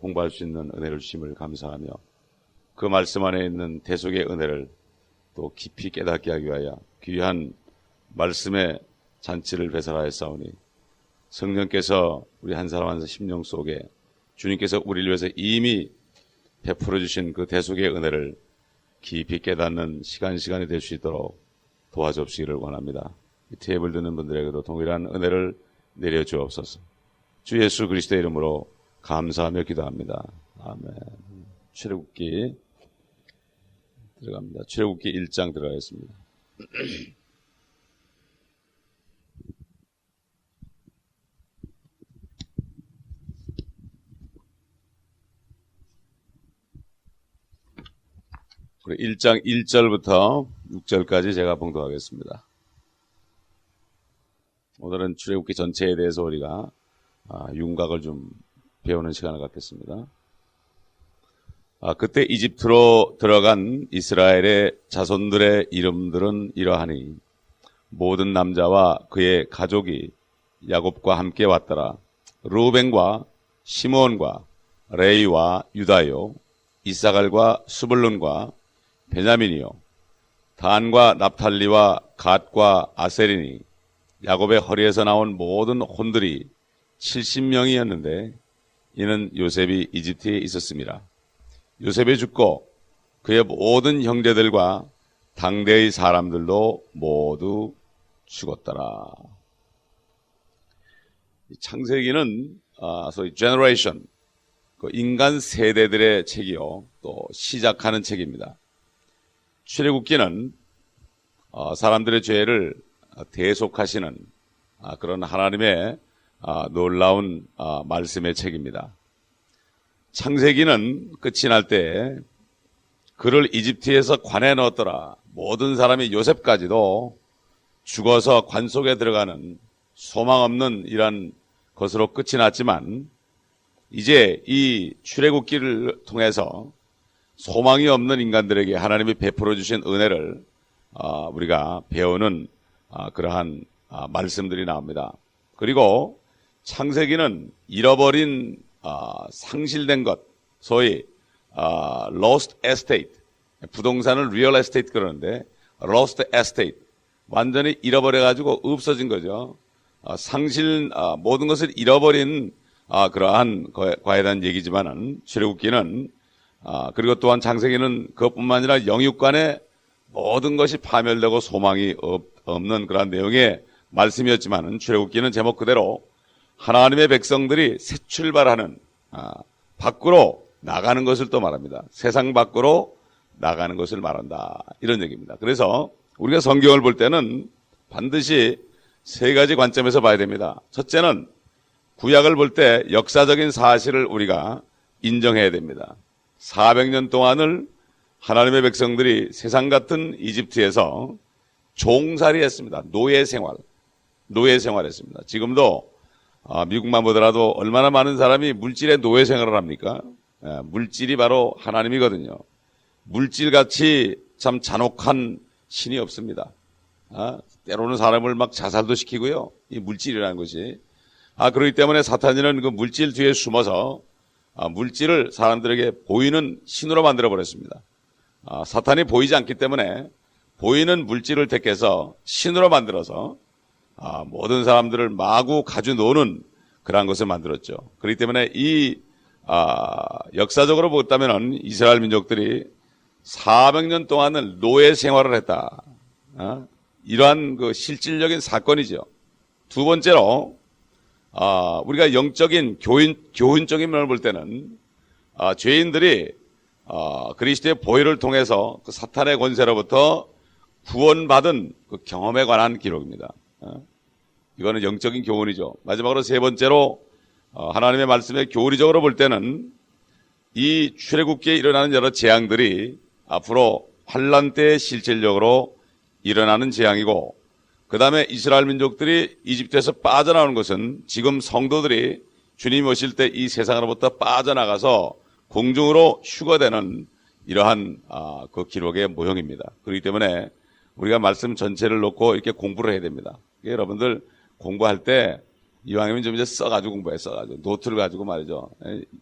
공부할 수 있는 은혜를 주심을 감사하며 그 말씀 안에 있는 대속의 은혜를 또 깊이 깨닫게 하기 위하여 귀한 말씀의 잔치를 배설하였사오니 성령께서 우리 한 사람 한 사람 심령 속에 주님께서 우리를 위해서 이미 베풀어 주신 그 대속의 은혜를 깊이 깨닫는 시간이 될 수 있도록 도와주시기를 원합니다. 이 테이블 듣는 분들에게도 동일한 은혜를 내려주옵소서. 주 예수 그리스도의 이름으로 감사하며 기도합니다. 아멘. 출애굽기 들어갑니다. 출애굽기 1장 들어가겠습니다. 우리 1장 1절부터 6절까지 제가 봉독하겠습니다. 오늘은 출애굽기 전체에 대해서 우리가 윤곽을 좀 배우는 시간을 갖겠습니다. 그때 이집트로 들어간 이스라엘의 자손들의 이름들은 이러하니 모든 남자와 그의 가족이 야곱과 함께 왔더라. 루벤과 시므온과 레위와 유다요, 이사갈과 스불룬과 베냐민이요, 단과 납탈리와 갓과 아셀이니 야곱의 허리에서 나온 모든 혼들이 70명이었는데 이는 요셉이 이집트에 있었습니다. 요셉이 죽고 그의 모든 형제들과 당대의 사람들도 모두 죽었더라. 창세기는 소위 generation, 인간 세대들의 책이요, 또 시작하는 책입니다. 출애굽기는 사람들의 죄를 대속하시는 그런 하나님의 놀라운 말씀의 책입니다. 창세기는 끝이 날 때 그를 이집트에서 관에 넣었더라. 모든 사람이 요셉까지도 죽어서 관 속에 들어가는 소망 없는 이런 것으로 끝이 났지만 이제 이 출애굽기를 통해서 소망이 없는 인간들에게 하나님이 베풀어 주신 은혜를 우리가 배우는 그러한 말씀들이 나옵니다. 그리고 창세기는 잃어버린 상실된 것, 소위 lost estate, 부동산을 real estate 그러는데 lost estate, 완전히 잃어버려가지고 없어진 거죠. 모든 것을 잃어버린 그러한 거에 대한 얘기지만은 출애굽기는 그리고 또한 창세기는 그것뿐만 아니라 영육간에 모든 것이 파멸되고 소망이 없는 그런 내용의 말씀이었지만은 출애굽기는 제목 그대로 하나님의 백성들이 새 출발하는 밖으로 나가는 것을 또 말합니다. 세상 밖으로 나가는 것을 말한다, 이런 얘기입니다. 그래서 우리가 성경을 볼 때는 반드시 세 가지 관점에서 봐야 됩니다. 첫째는 구약을 볼 때 역사적인 사실을 우리가 인정해야 됩니다. 400년 동안을 하나님의 백성들이 세상 같은 이집트에서 종살이 했습니다. 노예 생활했습니다. 지금도 미국만 보더라도 얼마나 많은 사람이 물질의 노예 생활을 합니까? 물질이 바로 하나님이거든요. 물질같이 참 잔혹한 신이 없습니다. 때로는 사람을 막 자살도 시키고요. 이 물질이라는 것이. 그렇기 때문에 사탄이는 그 물질 뒤에 숨어서 물질을 사람들에게 보이는 신으로 만들어버렸습니다. 사탄이 보이지 않기 때문에 보이는 물질을 택해서 신으로 만들어서 모든 사람들을 마구 가져 노는 그러한 것을 만들었죠. 그렇기 때문에 역사적으로 보았다면 이스라엘 민족들이 400년 동안은 노예 생활을 했다. 이러한 그 실질적인 사건이죠. 두 번째로 우리가 영적인 교훈적인 면을 볼 때는 죄인들이 그리스도의 보혈을 통해서 그 사탄의 권세로부터 구원받은 그 경험에 관한 기록입니다. 이거는 영적인 교훈이죠. 마지막으로 세 번째로 하나님의 말씀의 교리적으로 볼 때는 이 출애굽기에 일어나는 여러 재앙들이 앞으로 환란 때에 실질적으로 일어나는 재앙이고, 그 다음에 이스라엘 민족들이 이집트에서 빠져나오는 것은 지금 성도들이 주님 오실 때 이 세상으로부터 빠져나가서 공중으로 휴거되는 이러한 그 기록의 모형입니다. 그렇기 때문에 우리가 말씀 전체를 놓고 이렇게 공부를 해야 됩니다. 여러분들 공부할 때 이왕이면 좀 이제 써가지고 공부해, 써가지고. 노트를 가지고 말이죠.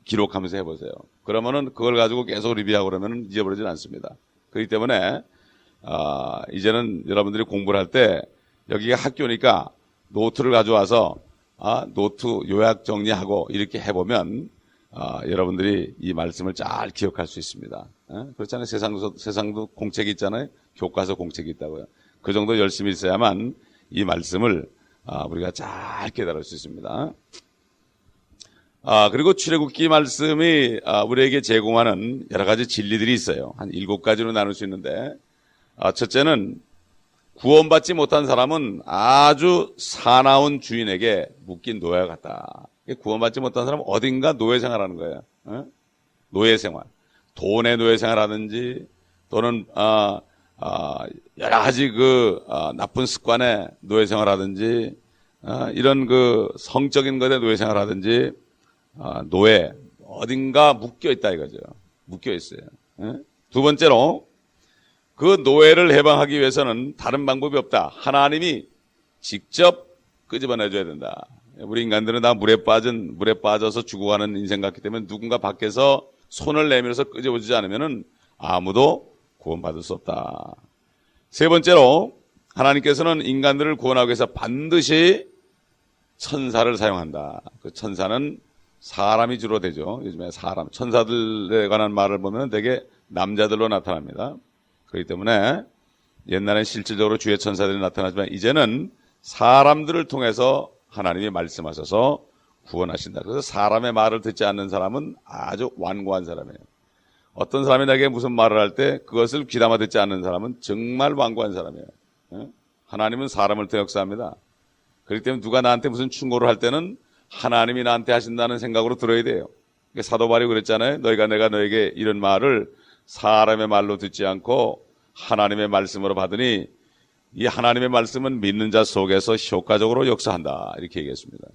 기록하면서 해보세요. 그러면은 그걸 가지고 계속 리뷰하고 그러면은 잊어버리진 않습니다. 그렇기 때문에, 이제는 여러분들이 공부를 할 때, 여기가 학교니까 노트를 가져와서, 노트 요약 정리하고 이렇게 해보면, 여러분들이 이 말씀을 잘 기억할 수 있습니다. 그렇잖아요. 세상도 공책이 있잖아요. 교과서 공책이 있다고요. 그 정도 열심히 있어야만 이 말씀을 우리가 잘 깨달을 수 있습니다. 그리고 출애굽기 말씀이 우리에게 제공하는 여러 가지 진리들이 있어요. 한 7가지로 나눌 수 있는데, 첫째는 구원받지 못한 사람은 아주 사나운 주인에게 묶인 노예 같다. 구원받지 못한 사람은 어딘가 노예 생활하는 거예요. 노예 생활. 돈의 노예 생활하든지 또는 여러 가지 나쁜 습관의 노예 생활하든지 이런 성적인 것에 노예 생활하든지 노예 어딘가 묶여 있다 이거죠. 묶여 있어요. 두 번째로 그 노예를 해방하기 위해서는 다른 방법이 없다. 하나님이 직접 끄집어내줘야 된다. 우리 인간들은 다 물에 빠져서 죽어가는 인생 같기 때문에 누군가 밖에서 손을 내밀어서 끄집어주지 않으면 아무도 구원받을 수 없다. 세 번째로 하나님께서는 인간들을 구원하기 위해서 반드시 천사를 사용한다. 그 천사는 사람이 주로 되죠. 요즘에 천사들에 관한 말을 보면 되게 남자들로 나타납니다. 그렇기 때문에 옛날엔 실질적으로 주의 천사들이 나타나지만 이제는 사람들을 통해서 하나님이 말씀하셔서 구원하신다. 그래서 사람의 말을 듣지 않는 사람은 아주 완고한 사람이에요. 어떤 사람이 나에게 무슨 말을 할 때 그것을 귀담아 듣지 않는 사람은 정말 완고한 사람이에요. 하나님은 사람을 통해 역사합니다. 그렇기 때문에 누가 나한테 무슨 충고를 할 때는 하나님이 나한테 하신다는 생각으로 들어야 돼요. 사도 바울이 그랬잖아요. 내가 너에게 이런 말을 사람의 말로 듣지 않고 하나님의 말씀으로 받으니 이 하나님의 말씀은 믿는 자 속에서 효과적으로 역사한다. 이렇게 얘기했습니다.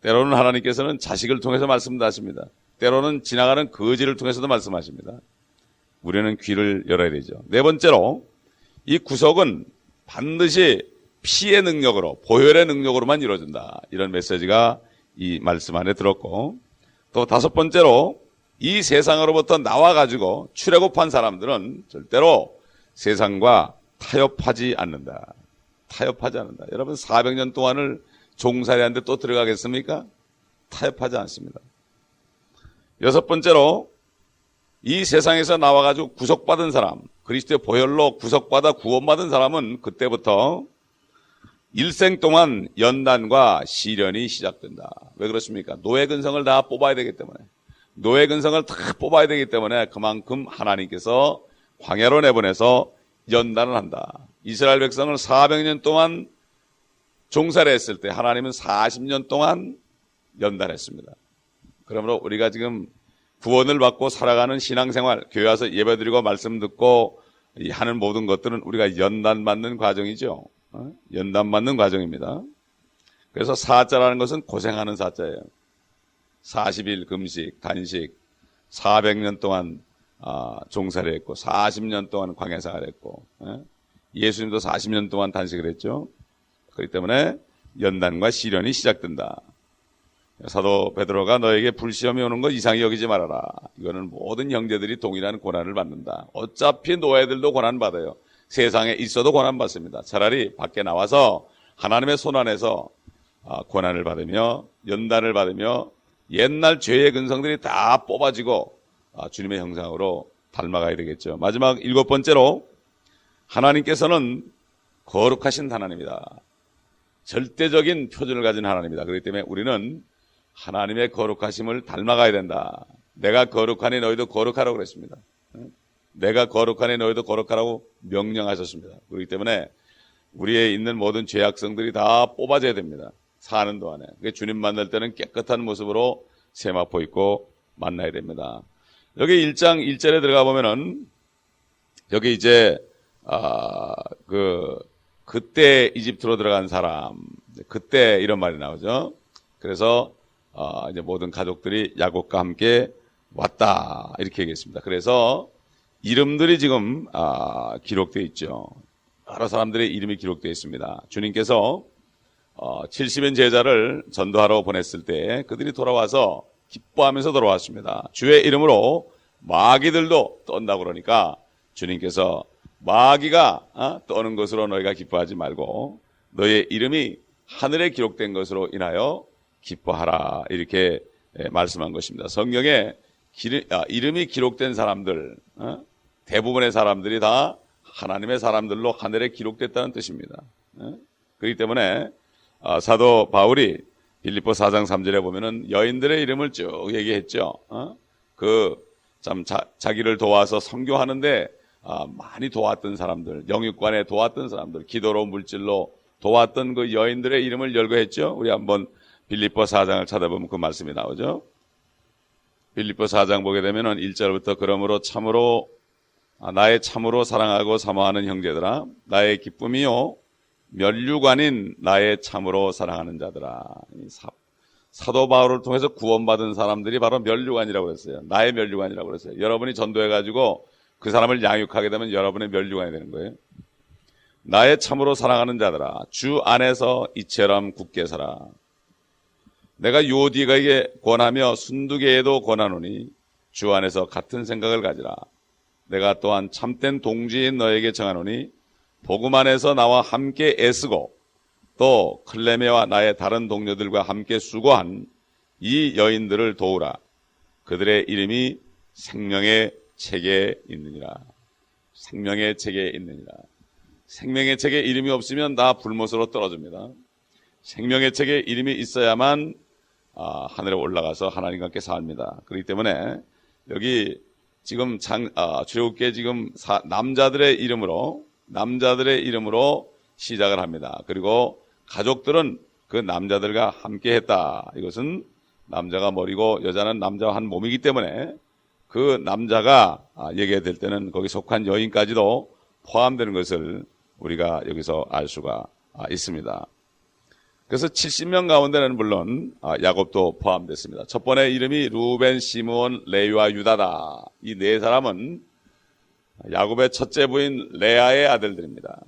때로는 하나님께서는 자식을 통해서 말씀하십니다. 때로는 지나가는 거지를 통해서도 말씀하십니다. 우리는 귀를 열어야 되죠. 네 번째로 이 구속은 반드시 피의 능력으로, 보혈의 능력으로만 이루어진다. 이런 메시지가 이 말씀 안에 들었고, 또 다섯 번째로 이 세상으로부터 나와가지고 출애굽한 사람들은 절대로 세상과 타협하지 않는다. 타협하지 않는다. 여러분 400년 동안을 종살이하는데 또 들어가겠습니까? 타협하지 않습니다. 여섯 번째로 이 세상에서 나와가지고 구속받은 사람, 그리스도의 보혈로 구속받아 구원받은 사람은 그때부터 일생 동안 연단과 시련이 시작된다. 왜 그렇습니까? 노예 근성을 다 뽑아야 되기 때문에. 노예 근성을 다 뽑아야 되기 때문에 그만큼 하나님께서 광야로 내보내서 연단을 한다. 이스라엘 백성을 400년 동안 종살이 했을 때 하나님은 40년 동안 연단했습니다. 그러므로 우리가 지금 구원을 받고 살아가는 신앙생활, 교회 와서 예배드리고 말씀 듣고 하는 모든 것들은 우리가 연단받는 과정이죠. 연단받는 과정입니다. 그래서 사자라는 것은 고생하는 사자예요. 40일 금식, 단식, 400년 동안 종살이 했고 40년 동안 광야생활을 했고 예수님도 40년 동안 단식을 했죠. 그렇기 때문에 연단과 시련이 시작된다. 사도 베드로가 너에게 불시험이 오는 것 이상히 여기지 말아라. 이거는 모든 형제들이 동일한 고난을 받는다. 어차피 노예들도 고난받아요. 세상에 있어도 고난받습니다. 차라리 밖에 나와서 하나님의 손 안에서 고난을 받으며 연단을 받으며 옛날 죄의 근성들이 다 뽑아지고 주님의 형상으로 닮아가야 되겠죠. 마지막 일곱 번째로 하나님께서는 거룩하신 하나님이다. 절대적인 표준을 가진 하나님이다. 그렇기 때문에 우리는 하나님의 거룩하심을 닮아가야 된다. 내가 거룩하니 너희도 거룩하라고 그랬습니다. 내가 거룩하니 너희도 거룩하라고 명령하셨습니다. 그렇기 때문에 우리에 있는 모든 죄악성들이 다 뽑아져야 됩니다. 사는 동안에. 주님 만날 때는 깨끗한 모습으로 세마포 입고 만나야 됩니다. 여기 1장 1절에 들어가 보면은 여기 이제 그때 이집트로 들어간 사람, 그때 이런 말이 나오죠. 그래서 이제 모든 가족들이 야곱과 함께 왔다 이렇게 얘기했습니다. 그래서 이름들이 지금 기록되어 있죠. 여러 사람들의 이름이 기록되어 있습니다. 주님께서 70인 제자를 전도하러 보냈을 때 그들이 돌아와서 기뻐하면서 돌아왔습니다. 주의 이름으로 마귀들도 떤다고 그러니까 주님께서 마귀가 떠는 것으로 너희가 기뻐하지 말고 너희의 이름이 하늘에 기록된 것으로 인하여 기뻐하라, 이렇게 말씀한 것입니다. 성경에 이름이 기록된 사람들, 대부분의 사람들이 다 하나님의 사람들로 하늘에 기록됐다는 뜻입니다. 그렇기 때문에 사도 바울이 빌립보 4장 3절에 보면은 여인들의 이름을 쭉 얘기했죠. 참 자기를 도와서 선교하는데 많이 도왔던 사람들, 영육관에 도왔던 사람들, 기도로 물질로 도왔던 그 여인들의 이름을 열거했죠. 우리 한번 빌립보 4장을 찾아보면 그 말씀이 나오죠. 빌립보 4장 보게 되면은 1절부터 그러므로 참으로 나의 참으로 사랑하고 사모하는 형제들아, 나의 기쁨이요 면류관인 나의 참으로 사랑하는 자들아. 사도 바울을 통해서 구원받은 사람들이 바로 면류관이라고 그랬어요. 나의 면류관이라고 그랬어요. 여러분이 전도해가지고 그 사람을 양육하게 되면 여러분의 면류관이 되는 거예요. 나의 참으로 사랑하는 자들아, 주 안에서 이처럼 굳게 살아. 내가 요디가에게 권하며 순두개에도 권하노니 주 안에서 같은 생각을 가지라. 내가 또한 참된 동지인 너에게 정하노니 복음 안에서 나와 함께 애쓰고 또 클레메와 나의 다른 동료들과 함께 수고한 이 여인들을 도우라. 그들의 이름이 생명의 책에 있느니라. 생명의 책에 있느니라. 생명의 책에 이름이 없으면 다 불못으로 떨어집니다. 생명의 책에 이름이 있어야만 하늘에 올라가서 하나님과 함께 삽니다. 그렇기 때문에 여기 지금 출애굽기에 지금 남자들의 이름으로 시작을 합니다. 그리고 가족들은 그 남자들과 함께 했다. 이것은 남자가 머리고 여자는 남자와 한 몸이기 때문에 그 남자가 얘기될 때는 거기 속한 여인까지도 포함되는 것을 우리가 여기서 알 수가 있습니다. 그래서 70명 가운데는 물론 야곱도 포함됐습니다. 첫 번째 이름이 루벤, 시므온, 레위와 유다다. 이 네 사람은 야곱의 첫째 부인 레아의 아들들입니다.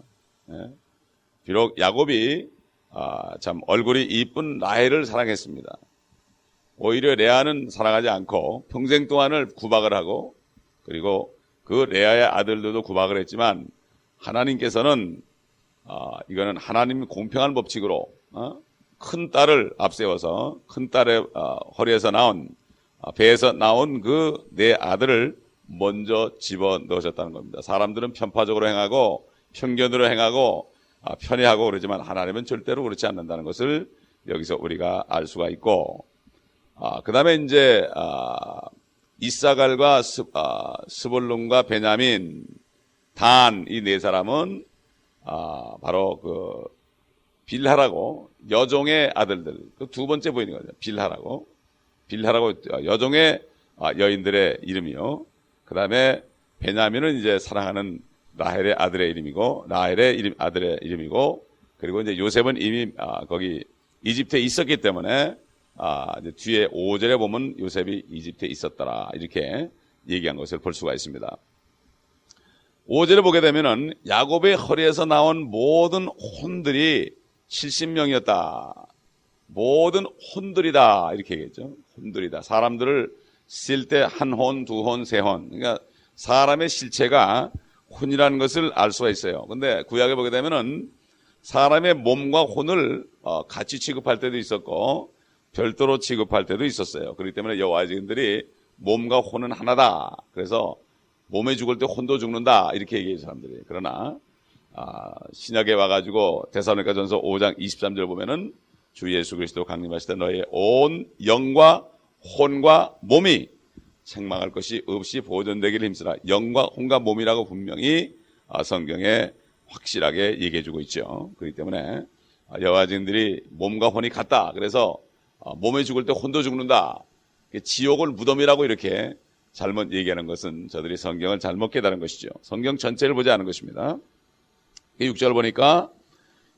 비록 야곱이 참 얼굴이 이쁜 라헬을 사랑했습니다. 오히려 레아는 사랑하지 않고 평생 동안을 구박을 하고 그리고 그 레아의 아들들도 구박을 했지만 하나님께서는 이거는 하나님 공평한 법칙으로 큰 딸을 앞세워서 큰 딸의 허리에서 나온 배에서 나온 그 네 아들을 먼저 집어 넣으셨다는 겁니다. 사람들은 편파적으로 행하고 편견으로 행하고 편애하고 그러지만 하나님은 절대로 그렇지 않는다는 것을 여기서 우리가 알 수가 있고, 그 다음에 이제 이사갈과 스볼론과 베냐민, 단 이 네 사람은 바로 그 빌하라고 여종의 아들들, 그 두 번째 부인인 거죠. 빌하라고 여종의 여인들의 이름이요. 그 다음에 베냐민은 이제 사랑하는 라헬의 아들의 이름이고, 아들의 이름이고, 그리고 이제 요셉은 이미 거기 이집트에 있었기 때문에 이제 뒤에 5절에 보면 요셉이 이집트에 있었더라 이렇게 얘기한 것을 볼 수가 있습니다. 5절에 보게 되면은 야곱의 허리에서 나온 모든 혼들이 70명이었다. 모든 혼들이다 이렇게 얘기했죠. 혼들이다. 사람들을 쓸 때 한 혼, 두 혼, 세 혼. 그러니까 사람의 실체가 혼이라는 것을 알 수가 있어요. 근데 구약에 보게 되면은 사람의 몸과 혼을 같이 취급할 때도 있었고 별도로 취급할 때도 있었어요. 그렇기 때문에 여호와의 증인들이 몸과 혼은 하나다. 그래서 몸에 죽을 때 혼도 죽는다 이렇게 얘기해요 사람들이. 그러나 신약에 와가지고 데살로니가전서 5장 23절 보면은 주 예수 그리스도 강림하실 때 너의 온 영과 혼과 몸이 책망할 것이 없이 보존되기를 힘쓰라. 영과 혼과 몸이라고 분명히 성경에 확실하게 얘기해주고 있죠. 그렇기 때문에 여호와 증인들이 몸과 혼이 같다. 그래서 몸에 죽을 때 혼도 죽는다. 지옥을 무덤이라고 이렇게 잘못 얘기하는 것은 저들이 성경을 잘못 깨달은 것이죠. 성경 전체를 보지 않은 것입니다. 6절 보니까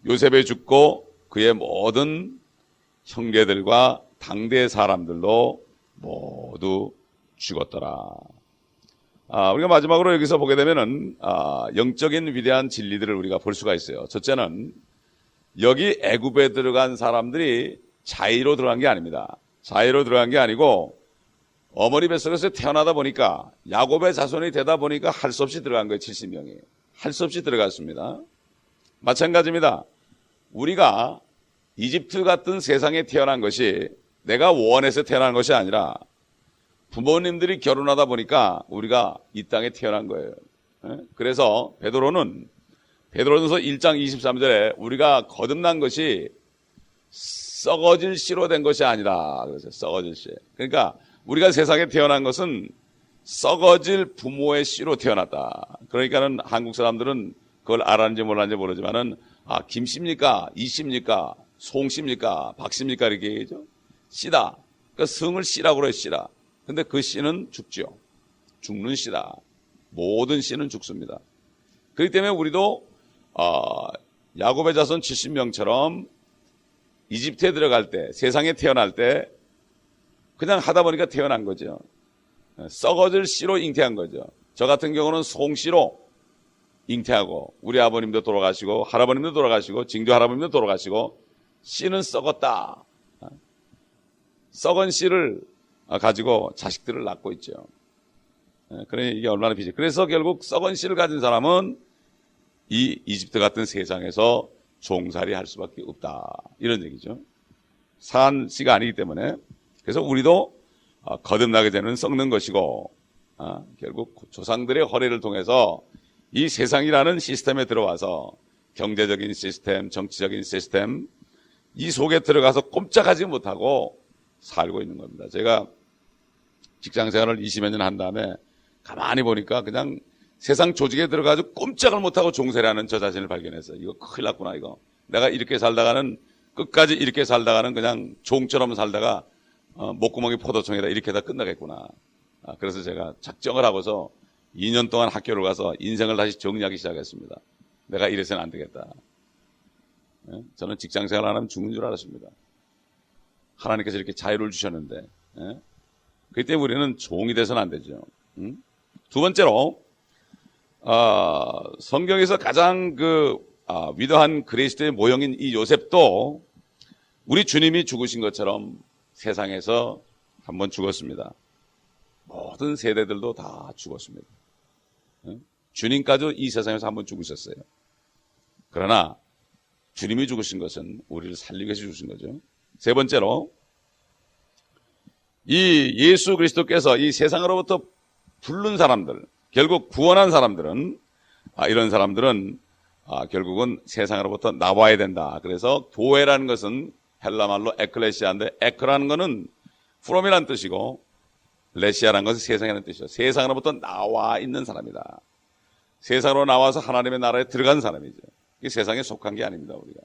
요셉이 죽고 그의 모든 형제들과 당대 사람들도 모두 죽었더라. 우리가 마지막으로 여기서 보게 되면은 영적인 위대한 진리들을 우리가 볼 수가 있어요. 첫째는 여기 애굽에 들어간 사람들이 자의로 들어간 게 아닙니다. 자의로 들어간 게 아니고 어머니 뱃속에서 태어나다 보니까 야곱의 자손이 되다 보니까 할 수 없이 들어간 거예요. 70명이. 할 수 없이 들어갔습니다. 마찬가지입니다. 우리가 이집트 같은 세상에 태어난 것이 내가 원해서 태어난 것이 아니라 부모님들이 결혼하다 보니까 우리가 이 땅에 태어난 거예요. 그래서 베드로전서 1장 23절에 우리가 거듭난 것이 썩어질 씨로 된 것이 아니라 그래서 썩어질 씨. 그러니까 우리가 세상에 태어난 것은 썩어질 부모의 씨로 태어났다. 그러니까는 한국 사람들은 그걸 알았는지 몰랐는지 모르지만은 김씨입니까? 이씨입니까? 송씨입니까? 박씨입니까? 이렇게 얘기하죠. 씨다. 그러니까 성을 씨라고 그래요. 씨라. 근데 그 씨는 죽죠. 죽는 씨다. 모든 씨는 죽습니다. 그렇기 때문에 우리도 야곱의 자손 70명처럼 이집트에 들어갈 때, 세상에 태어날 때 그냥 하다 보니까 태어난 거죠. 썩어질 씨로 잉태한 거죠. 저 같은 경우는 송씨로 잉태하고 우리 아버님도 돌아가시고 할아버님도 돌아가시고 징조 할아버님도 돌아가시고 씨는 썩었다. 썩은 씨를 가지고 자식들을 낳고 있죠. 그래 이게 얼마나 비지. 그래서 결국 썩은 씨를 가진 사람은 이 이집트 같은 세상에서 종살이 할 수밖에 없다. 이런 얘기죠. 상한 씨가 아니기 때문에. 그래서 우리도 거듭나게 되는 썩는 것이고 결국 조상들의 허례를 통해서 이 세상이라는 시스템에 들어와서 경제적인 시스템, 정치적인 시스템 이 속에 들어가서 꼼짝하지 못하고 살고 있는 겁니다. 제가 직장 생활을 20여 년 한 다음에 가만히 보니까 그냥 세상 조직에 들어가서 꼼짝을 못하고 종살이하는 저 자신을 발견했어요. 이거 큰일 났구나 이거. 내가 이렇게 살다가는 끝까지 이렇게 살다가는 그냥 종처럼 살다가 목구멍이 포도청이다 이렇게 다 끝나겠구나. 그래서 제가 작정을 하고서 2년 동안 학교를 가서 인생을 다시 정리하기 시작했습니다. 내가 이래서는 안 되겠다. 저는 직장 생활 안 하면 죽는 줄 알았습니다. 하나님께서 이렇게 자유를 주셨는데 그렇기 때문에 우리는 종이 돼서는 안 되죠. 두 번째로 성경에서 가장 위대한 그리스도의 모형인 이 요셉도 우리 주님이 죽으신 것처럼 세상에서 한번 죽었습니다. 모든 세대들도 다 죽었습니다. 주님까지도 이 세상에서 한번 죽으셨어요. 그러나 주님이 죽으신 것은 우리를 살리기 위해서 죽으신 거죠. 세 번째로 이 예수 그리스도께서 이 세상으로부터 부른 사람들, 결국 구원한 사람들은 이런 사람들은 결국은 세상으로부터 나와야 된다. 그래서 교회라는 것은 헬라말로 에클레시아인데 에크라는 것은 프롬이라는 뜻이고 레시아라는 것은 세상이라는 뜻이죠. 세상으로부터 나와 있는 사람이다. 세상으로 나와서 하나님의 나라에 들어간 사람이죠. 이게 세상에 속한 게 아닙니다. 우리가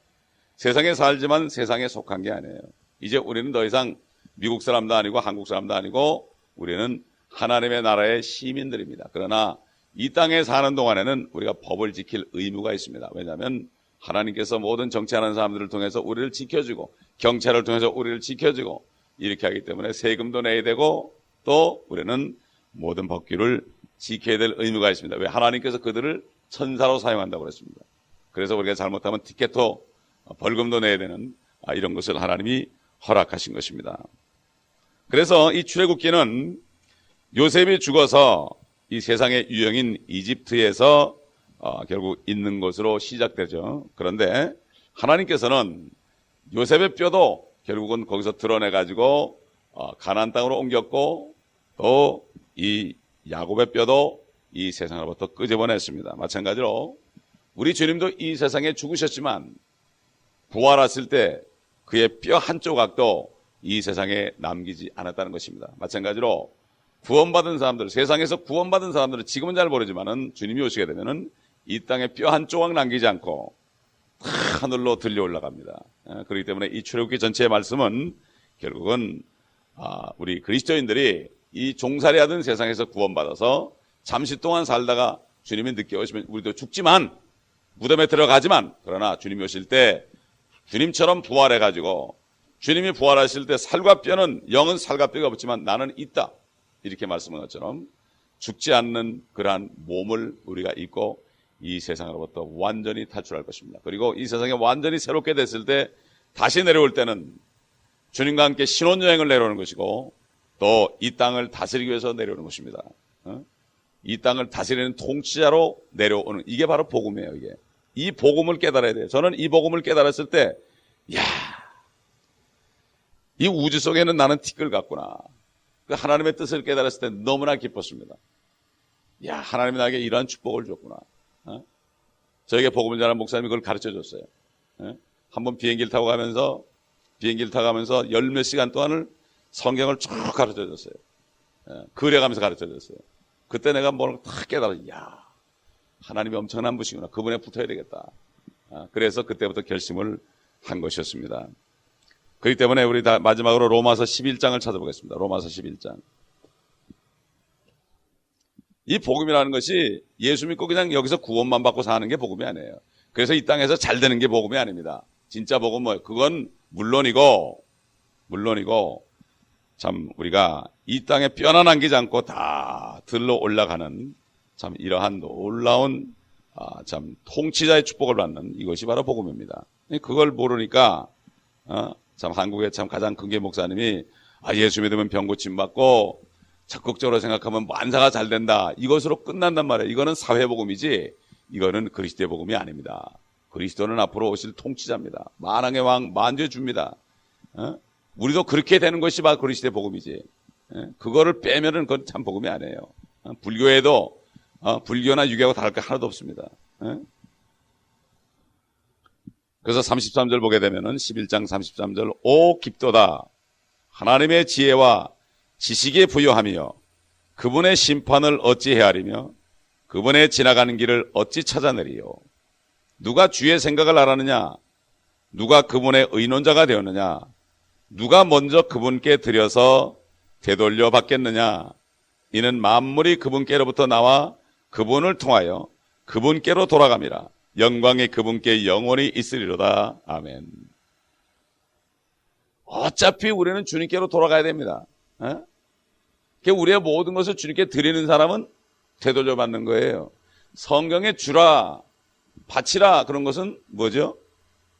세상에 살지만 세상에 속한 게 아니에요. 이제 우리는 더 이상 미국 사람도 아니고 한국 사람도 아니고 우리는 하나님의 나라의 시민들입니다. 그러나 이 땅에 사는 동안에는 우리가 법을 지킬 의무가 있습니다. 왜냐하면 하나님께서 모든 정치하는 사람들을 통해서 우리를 지켜주고 경찰을 통해서 우리를 지켜주고 이렇게 하기 때문에 세금도 내야 되고 또 우리는 모든 법규를 지켜야 될 의무가 있습니다. 왜? 하나님께서 그들을 천사로 사용한다고 그랬습니다. 그래서 우리가 잘못하면 티켓도 벌금도 내야 되는 이런 것을 하나님이 허락하신 것입니다. 그래서 이 출애굽기는 요셉이 죽어서 이 세상의 유형인 이집트에서 결국 있는 것으로 시작되죠. 그런데 하나님께서는 요셉의 뼈도 결국은 거기서 드러내가지고 가나안 땅으로 옮겼고 또 이 야곱의 뼈도 이 세상으로부터 끄집어냈습니다. 마찬가지로 우리 주님도 이 세상에 죽으셨지만 부활하실 때 그의 뼈 한 조각도 이 세상에 남기지 않았다는 것입니다. 마찬가지로 구원받은 사람들, 세상에서 구원받은 사람들은 지금은 잘 모르지만은 주님이 오시게 되면은 이 땅에 뼈 한 조각 남기지 않고 하늘로 들려 올라갑니다. 그렇기 때문에 이 출애굽기 전체의 말씀은 결국은 우리 그리스도인들이 이 종살이하던 세상에서 구원받아서 잠시 동안 살다가 주님이 늦게 오시면 우리도 죽지만 무덤에 들어가지만 그러나 주님이 오실 때 주님처럼 부활해가지고 주님이 부활하실 때 살과 뼈는 영은 살과 뼈가 없지만 나는 있다 이렇게 말씀한 것처럼 죽지 않는 그러한 몸을 우리가 입고 이 세상으로부터 완전히 탈출할 것입니다. 그리고 이 세상에 완전히 새롭게 됐을 때 다시 내려올 때는 주님과 함께 신혼여행을 내려오는 것이고 또 이 땅을 다스리기 위해서 내려오는 것입니다. 이 땅을 다스리는 통치자로 내려오는, 이게 바로 복음이에요. 이게 이 복음을 깨달아야 돼요. 저는 이 복음을 깨달았을 때 이 우주 속에는 나는 티끌 같구나. 하나님의 뜻을 깨달았을 때 너무나 기뻤습니다. 하나님이 나에게 이러한 축복을 줬구나. 저에게 복음을 전하는 목사님이 그걸 가르쳐 줬어요. 한번 비행기를 타고 가면서 열 몇 시간 동안을 성경을 쭉 가르쳐 줬어요. 그려가면서 가르쳐 줬어요. 그때 내가 뭘 다 깨달았어요. 하나님이 엄청난 분이구나. 그분에 붙어야 되겠다. 그래서 그때부터 결심을 한 것이었습니다. 그렇기 때문에 우리 다 마지막으로 로마서 11장을 찾아보겠습니다. 로마서 11장. 이 복음이라는 것이 예수 믿고 그냥 여기서 구원만 받고 사는 게 복음이 아니에요. 그래서 이 땅에서 잘 되는 게 복음이 아닙니다. 진짜 복음은 뭐예요? 그건 물론이고 참 우리가 이 땅에 뼈나 남기지 않고 다 들러 올라가는 참 이러한 놀라운 참 통치자의 축복을 받는 이것이 바로 복음입니다. 그걸 모르니까 참 한국의 참 가장 큰 게 목사님이 예수 믿으면 병 고침 받고 적극적으로 생각하면 만사가 잘 된다. 이것으로 끝난단 말이에요. 이거는 사회복음이지 이거는 그리스도의 복음이 아닙니다. 그리스도는 앞으로 오실 통치자입니다. 만왕의 왕 만주해 줍니다. 우리도 그렇게 되는 것이 바로 그리스도의 복음이지. 그거를 빼면은 그건 참 복음이 아니에요. 불교에도 불교나 유교하고 다를 게 하나도 없습니다. 그래서 33절 보게 되면은 11장 33절 오 깊도다 하나님의 지혜와 지식에 부여하며 그분의 심판을 어찌 헤아리며 그분의 지나가는 길을 어찌 찾아내리요. 누가 주의 생각을 알았느냐? 누가 그분의 의논자가 되었느냐? 누가 먼저 그분께 드려서 되돌려 받겠느냐? 이는 만물이 그분께로부터 나와 그분을 통하여 그분께로 돌아갑니다. 영광이 그분께 영원히 있으리로다. 아멘. 어차피 우리는 주님께로 돌아가야 됩니다. 우리의 모든 것을 주님께 드리는 사람은 되돌려 받는 거예요. 성경에 주라, 바치라 그런 것은 뭐죠?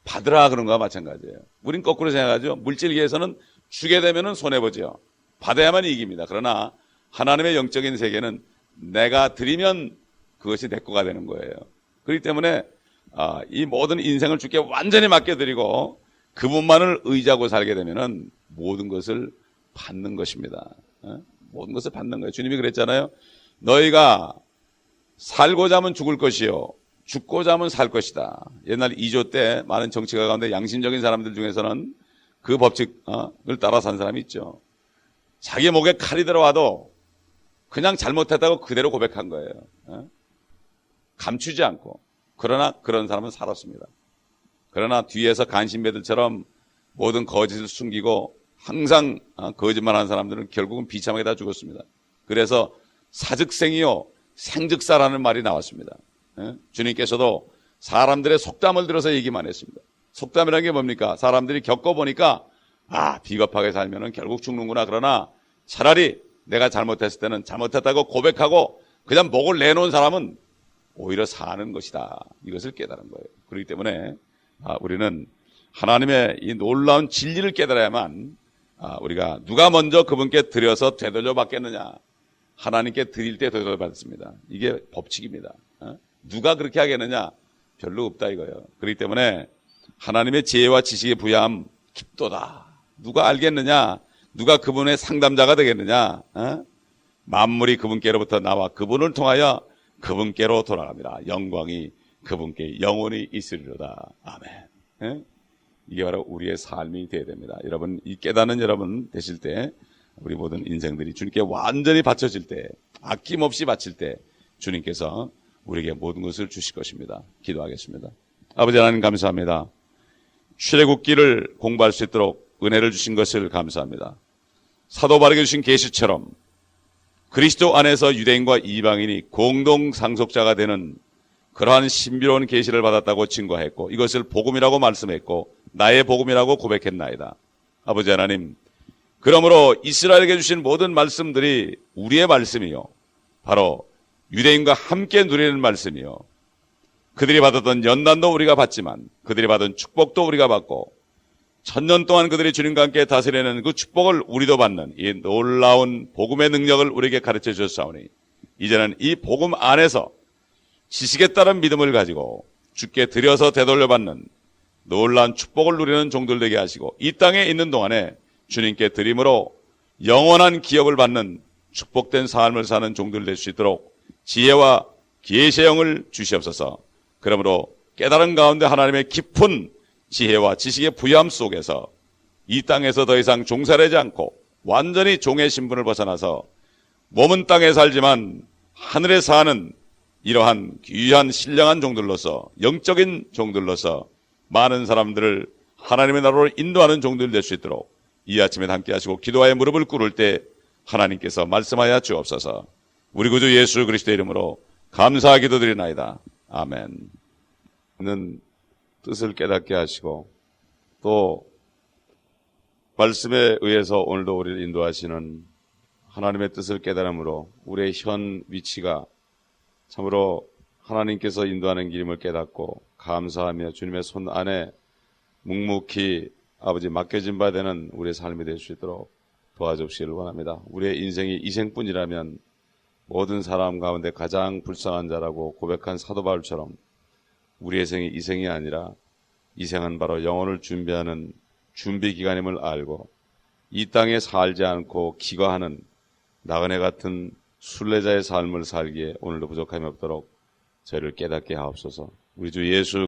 받으라 그런 거와 마찬가지예요. 우린 거꾸로 생각하죠. 물질계에서는 주게 되면은 손해보죠. 받아야만 이깁니다. 그러나 하나님의 영적인 세계는 내가 드리면 그것이 내 거가 되는 거예요. 그렇기 때문에 이 모든 인생을 주께 완전히 맡겨드리고 그분만을 의지하고 살게 되면은 모든 것을 받는 것입니다. 모든 것을 받는 거예요. 주님이 그랬잖아요. 너희가 살고자 하면 죽을 것이요 죽고자 하면 살 것이다. 옛날 2조 때 많은 정치가 가운데 양심적인 사람들 중에서는 그 법칙을 따라 산 사람이 있죠. 자기 목에 칼이 들어와도 그냥 잘못했다고 그대로 고백한 거예요. 감추지 않고. 그러나 그런 사람은 살았습니다. 그러나 뒤에서 간신배들처럼 모든 거짓을 숨기고 항상 거짓말하는 사람들은 결국은 비참하게 다 죽었습니다. 그래서 사즉생이요 생즉사라는 말이 나왔습니다. 주님께서도 사람들의 속담을 들어서 얘기만 했습니다. 속담이라는 게 뭡니까? 사람들이 겪어보니까 비겁하게 살면 결국 죽는구나. 그러나 차라리 내가 잘못했을 때는 잘못했다고 고백하고 그냥 목을 내놓은 사람은 오히려 사는 것이다. 이것을 깨달은 거예요. 그렇기 때문에 우리는 하나님의 이 놀라운 진리를 깨달아야만 우리가 누가 먼저 그분께 드려서 되돌려 받겠느냐. 하나님께 드릴 때 되돌려 받습니다. 이게 법칙입니다. 누가 그렇게 하겠느냐? 별로 없다 이거예요. 그렇기 때문에 하나님의 지혜와 지식의 부여함 깊도다. 누가 알겠느냐? 누가 그분의 상담자가 되겠느냐? 만물이 그분께로부터 나와 그분을 통하여 그분께로 돌아갑니다. 영광이 그분께 영원히 있으리로다. 아멘. 이게 바로 우리의 삶이 되어야 됩니다. 여러분, 이 깨닫는 여러분 되실 때 우리 모든 인생들이 주님께 완전히 바쳐질 때, 아낌없이 바칠 때 주님께서 우리에게 모든 것을 주실 것입니다. 기도하겠습니다. 아버지 하나님 감사합니다. 출애굽기를 공부할 수 있도록 은혜를 주신 것을 감사합니다. 사도 바울에게 주신 계시처럼 그리스도 안에서 유대인과 이방인이 공동 상속자가 되는 그러한 신비로운 계시를 받았다고 증거했고 이것을 복음이라고 말씀했고 나의 복음이라고 고백했나이다. 아버지 하나님, 그러므로 이스라엘에게 주신 모든 말씀들이 우리의 말씀이요 바로 유대인과 함께 누리는 말씀이요 그들이 받았던 연단도 우리가 받지만 그들이 받은 축복도 우리가 받고 1000년 동안 그들이 주님과 함께 다스리는 그 축복을 우리도 받는 이 놀라운 복음의 능력을 우리에게 가르쳐 주셨사오니 이제는 이 복음 안에서 지식에 따른 믿음을 가지고 주께 드려서 되돌려받는 놀라운 축복을 누리는 종들 되게 하시고 이 땅에 있는 동안에 주님께 드림으로 영원한 기업을 받는 축복된 삶을 사는 종들 될 수 있도록 지혜와 계시의 영을 주시옵소서. 그러므로 깨달은 가운데 하나님의 깊은 지혜와 지식의 부여함 속에서 이 땅에서 더 이상 종살하지 않고 완전히 종의 신분을 벗어나서 몸은 땅에 살지만 하늘에 사는 이러한 귀한 신령한 종들로서 영적인 종들로서 많은 사람들을 하나님의 나라로 인도하는 종들 될 수 있도록 이 아침에 함께 하시고 기도하여 무릎을 꿇을 때 하나님께서 말씀하여 주옵소서. 우리 구주 예수 그리스도의 이름으로 감사하 기도드리나이다. 아멘. 는 뜻을 깨닫게 하시고 또 말씀에 의해서 오늘도 우리를 인도하시는 하나님의 뜻을 깨달음으로 우리의 현 위치가 참으로 하나님께서 인도하는 길임을 깨닫고 감사하며 주님의 손 안에 묵묵히 아버지 맡겨진 바 되는 우리의 삶이 될 수 있도록 도와주시기를 원합니다. 우리의 인생이 이생뿐이라면 모든 사람 가운데 가장 불쌍한 자라고 고백한 사도 바울처럼 우리의 생이 이생이 아니라 이생은 바로 영혼을 준비하는 준비 기간임을 알고 이 땅에 살지 않고 기거하는 나그네 같은 순례자의 삶을 살기에 오늘도 부족함이 없도록 저희를 깨닫게 하옵소서. 우리 주 예수